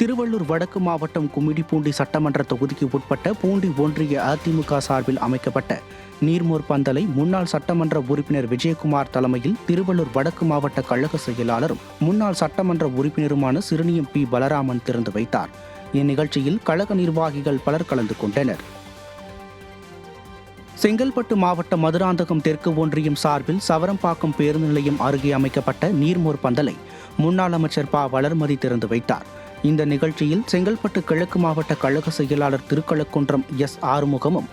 திருவள்ளூர் வடக்கு மாவட்டம் கும்மிடிப்பூண்டி சட்டமன்ற தொகுதிக்கு உட்பட்ட பூண்டி ஒன்றிய அதிமுக சார்பில் அமைக்கப்பட்ட நீர்மோர் பந்தலை முன்னாள் சட்டமன்ற உறுப்பினர் விஜயகுமார் தலைமையில் திருவள்ளூர் வடக்கு மாவட்ட கழக செயலாளரும் முன்னாள் சட்டமன்ற உறுப்பினருமான சிறுனியம் பி பலராமன் திறந்து வைத்தார். இந்நிகழ்ச்சியில் கழக நிர்வாகிகள் பலர் கலந்து கொண்டனர். செங்கல்பட்டு மாவட்ட மதுராந்தகம் தெற்கு ஒன்றியம் சார்பில் சவரம்பாக்கம் பேருந்து நிலையம் அருகே அமைக்கப்பட்ட நீர்மோர் பந்தலை முன்னாள் அமைச்சர் ப வளர்மதி திறந்து வைத்தார். இந்த நிகழ்ச்சியில் செங்கல்பட்டு கிழக்கு மாவட்ட கழக செயலாளர் திருக்கழுக்குன்றம் எஸ் ஆறுமுகமும்,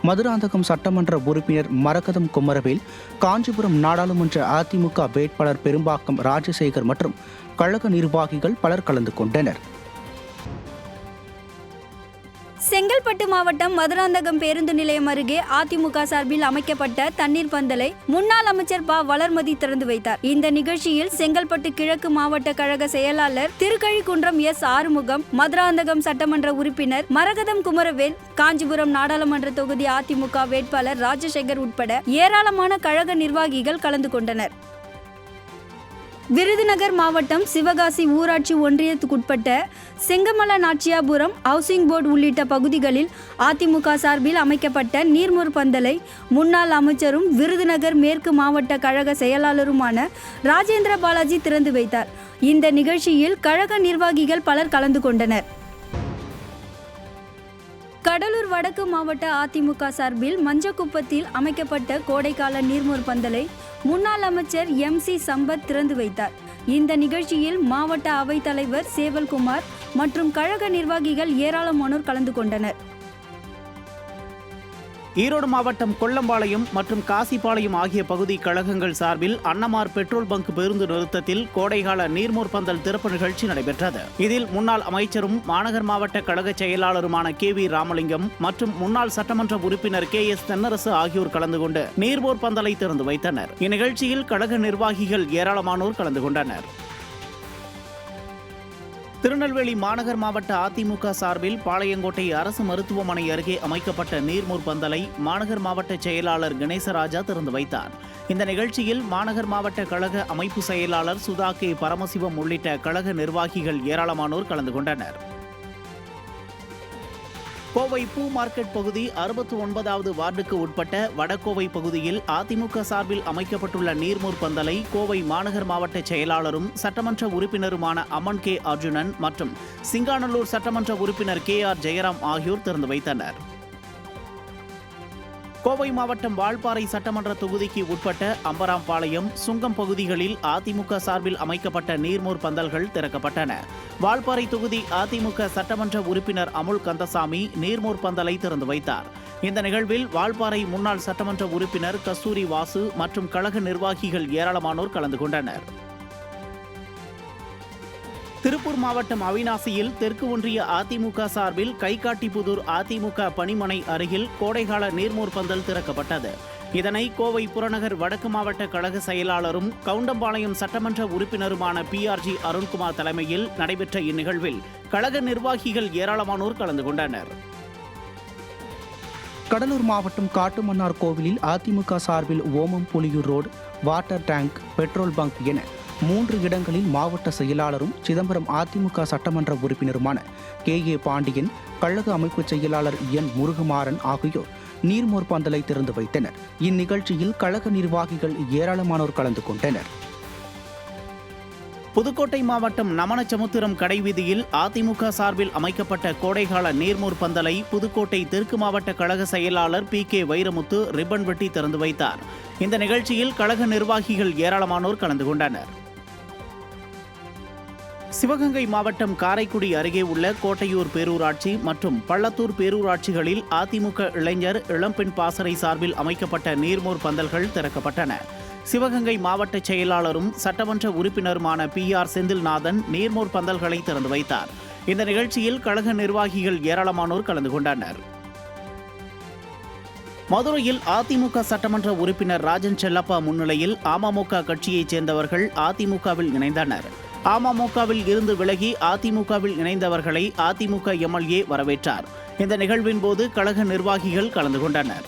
மதுராந்தகம் சட்டமன்ற உறுப்பினர் மரகதம் குமரவேல், காஞ்சிபுரம் நாடாளுமன்ற அதிமுக வேட்பாளர் பெரும்பாக்கம் ராஜசேகர் மற்றும் கழக நிர்வாகிகள் பலர் கலந்து கொண்டனர். செங்கல்பட்டு மாவட்டம் மதுராந்தகம் பேருந்து நிலையம் அருகே அதிமுக சார்பில் அமைக்கப்பட்ட தண்ணீர் பந்தலை முன்னாள் அமைச்சர் ப வளர்மதி திறந்து வைத்தார். இந்த நிகழ்ச்சியில் செங்கல்பட்டு கிழக்கு மாவட்ட கழக செயலாளர் திருக்கழிக்குன்றம் எஸ் ஆறுமுகம், மதுராந்தகம் சட்டமன்ற உறுப்பினர் மரகதம் குமரவேல், காஞ்சிபுரம் நாடாளுமன்ற தொகுதி அதிமுக வேட்பாளர் ராஜசேகர் உட்பட ஏராளமான கழக நிர்வாகிகள் கலந்து கொண்டனர். விருதுநகர் மாவட்டம் சிவகாசி ஊராட்சி ஒன்றியத்துக்குட்பட்ட செங்கமல நாச்சியாபுரம் ஹவுசிங் போர்டு உள்ளிட்ட பகுதிகளில் அதிமுக சார்பில் அமைக்கப்பட்ட நீர்மோர் பந்தலை முன்னாள் அமைச்சரும் விருதுநகர் மேற்கு மாவட்ட கழக செயலாளருமான ராஜேந்திர பாலாஜி திறந்து வைத்தார். இந்த நிகழ்ச்சியில் கழக நிர்வாகிகள் பலர் கலந்து கொண்டனர். கடலூர் வடக்கு மாவட்ட அதிமுக சார்பில் மஞ்சக்குப்பத்தில் அமைக்கப்பட்ட கோடைக்கால நீர்மோர் பந்தலை முன்னாள் அமைச்சர் MC சம்பத் திறந்து வைத்தார். இந்த நிகழ்ச்சியில் மாவட்ட அவைத்தலைவர் சேவல்குமார் மற்றும் கழக நிர்வாகிகள் ஏராளமானோர் கலந்து கொண்டனர். ஈரோடு மாவட்டம் கொல்லம்பாளையம் மற்றும் காசிபாளையம் ஆகிய பகுதி கழகங்கள் சார்பில் அன்னமார் பெட்ரோல் பங்க் பேருந்து நிறுத்தத்தில் கோடைகால நீர்மோர் பந்தல் திறப்பு நிகழ்ச்சி நடைபெற்றது. இதில் முன்னாள் அமைச்சரும் மாநகர் மாவட்ட கழக செயலாளருமான KV ராமலிங்கம் மற்றும் முன்னாள் சட்டமன்ற உறுப்பினர் KS தென்னரசு ஆகியோர் கலந்து கொண்டு நீர்மோர் பந்தலை திறந்து வைத்தனர். இந்நிகழ்ச்சியில் கழக நிர்வாகிகள் ஏராளமானோர் கலந்து கொண்டனர். திருநெல்வேலி மாநகர் மாவட்ட அதிமுக சார்பில் பாளையங்கோட்டை அரசு மருத்துவமனை அருகே அமைக்கப்பட்ட நீர்மோர் பந்தலை மாநகர் மாவட்ட செயலாளர் கணேசராஜா திறந்து வைத்தார். இந்த நிகழ்ச்சியில் மாநகர் மாவட்ட கழக அமைப்பு செயலாளர் சுதா K பரமசிவம் உள்ளிட்ட கழக நிர்வாகிகள் ஏராளமானோர் கலந்து கொண்டனர். கோவை பூ மார்க்கெட் பகுதி 69வது வார்டுக்கு உட்பட்ட வடகோவை பகுதியில் அதிமுக சார்பில் அமைக்கப்பட்டுள்ள நீர்மோர் பந்தலை கோவை மாநகர் மாவட்ட செயலாளரும் சட்டமன்ற உறுப்பினருமான அமன் K அர்ஜுனன் மற்றும் சிங்காநல்லூர் சட்டமன்ற உறுப்பினர் KR ஜெயராம் ஆகியோர் திறந்து வைத்தனர். கோவை மாவட்டம் வால்பாறை சட்டமன்ற தொகுதிக்கு உட்பட்ட அம்பராம்பாளையம், சுங்கம் பகுதிகளில் அதிமுக சார்பில் அமைக்கப்பட்ட நீர்மோர் பந்தல்கள் திறக்கப்பட்டன. வால்பாறை தொகுதி அதிமுக சட்டமன்ற உறுப்பினர் அமுல் கந்தசாமி நீர்மோர் பந்தலை திறந்து வைத்தார். இந்த நிகழ்வில் வால்பாறை முன்னாள் சட்டமன்ற உறுப்பினர் கஸ்தூரி வாசு மற்றும் கழக நிர்வாகிகள் ஏராளமானோர் கலந்து கொண்டனர். திருப்பூர் மாவட்டம் அவிநாசியில் தெற்கு ஒன்றிய அதிமுக சார்பில் கைகாட்டிபுதூர் அதிமுக பணிமனை அருகில் கோடைகால நீர்மோர் பந்தல் திறக்கப்பட்டது. இதனை கோவை புறநகர் வடக்கு மாவட்ட கழக செயலாளரும் கவுண்டம்பாளையம் சட்டமன்ற உறுப்பினருமான PRG அருண்குமார் தலைமையில் நடைபெற்ற இந்நிகழ்வில் கழக நிர்வாகிகள் ஏராளமானோர் கலந்து கொண்டனர். கடலூர் மாவட்டம் காட்டுமன்னார் கோவிலில் அதிமுக சார்பில் Omampuliyur road, water tank, petrol bunk என 3 இடங்களில் மாவட்ட செயலாளரும் சிதம்பரம் அதிமுக சட்டமன்ற உறுப்பினருமான KA பாண்டியன், கழக அமைப்பு செயலாளர் N முருகுமாறன் ஆகியோர் நீர்மோர் பந்தலை திறந்து வைத்தனர். இந்நிகழ்ச்சியில் கழக நிர்வாகிகள் ஏராளமானோர் கலந்து கொண்டனர். புதுக்கோட்டை மாவட்டம் நமனச்சமுத்திரம் கடைவீதியில் அதிமுக சார்பில் அமைக்கப்பட்ட கோடைகால நீர்மோர் பந்தலை புதுக்கோட்டை தெற்கு மாவட்ட கழக செயலாளர் PK வைரமுத்து ரிப்பன் வெட்டி திறந்து வைத்தார். இந்த நிகழ்ச்சியில் கழக நிர்வாகிகள் ஏராளமானோர் கலந்து கொண்டனர். சிவகங்கை மாவட்டம் காரைக்குடி அருகே உள்ள கோட்டையூர் பேரூராட்சி மற்றும் பள்ளத்தூர் பேரூராட்சிகளில் அதிமுக இளைஞர் இளம்பெண் பாசறை சார்பில் அமைக்கப்பட்ட நீர்மோர் பந்தல்கள் திறக்கப்பட்டன. சிவகங்கை மாவட்ட செயலாளரும் சட்டமன்ற உறுப்பினருமான PR செந்தில்நாதன் நீர்மோர் பந்தல்களை திறந்து வைத்தார். இந்த நிகழ்ச்சியில் கழக நிர்வாகிகள் ஏராளமானோர் கலந்து கொண்டனர். மதுரையில் அதிமுக சட்டமன்ற உறுப்பினர் ராஜன் செல்லப்பா முன்னிலையில் அமமுக கட்சியைச் சேர்ந்தவர்கள் அதிமுகவில் இணைந்தனர். அமமுகவில் இருந்து விலகி அதிமுகவில் இணைந்தவர்களை அதிமுக MLA வரவேற்றார். இந்த நிகழ்வின் போது கழக நிர்வாகிகள் கலந்து கொண்டனர்.